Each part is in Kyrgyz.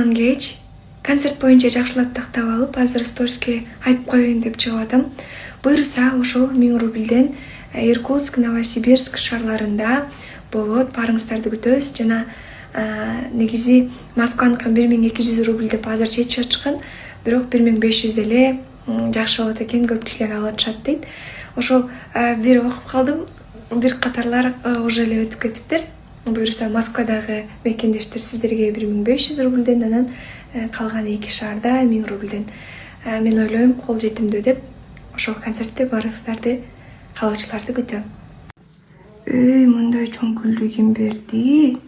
Калган кеч концерт боюнча жакшылап тактап алып, азыр сториске айтып коеюн деп чыгып атам. Буюрса ошол 1000 рубльден Иркутск, Новосибирск шаарларында болот. Барыңыздарды күтөбүз. Жана негизи Москваныкы 1200 рубль деп азырча чыккан, бирок 1500 деле жакшы болот экен, көп кишилер ала атышат дейт. Ошол бир окуп калдым, бир катарлар уже эле өтүп кетиптир. Буюрса Москвадагы мекендештер сиздерге 1500 рубльден, анан калган 2 шаарда 1000 рубльден. Мен ойлойм кол жетимдүү деп ошол концертте барыңыздарды, каалоочуларды күтөм. Мындай чоң гүлдү ким берди?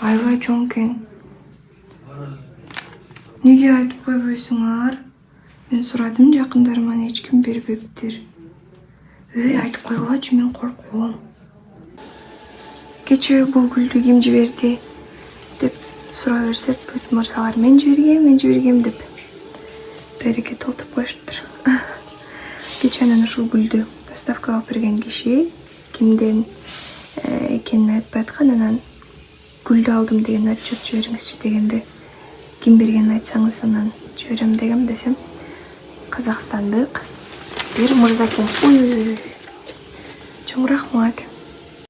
Аябай чоң экен. Неге айтып койбойсуңар? Мен сурадым, жакындарыман эч ким бербептир. Айтып койгулачы, мен корком. Кечээ бул гүлдү ким жиберди деп сурай берсек, бүт мырзалар мен жибергем деп берекет толтуп коюшуптур. Кечээ анан ушул гүлдү доставкага берген киши кимден экенин айтпай аткан, анан гүлдү алдым деген отчет жибериңизчи дегенде, ким бергенин айтсаңыз анан жиберем дегем, десем казакстандык бир мырза экен. Чоң рахмат.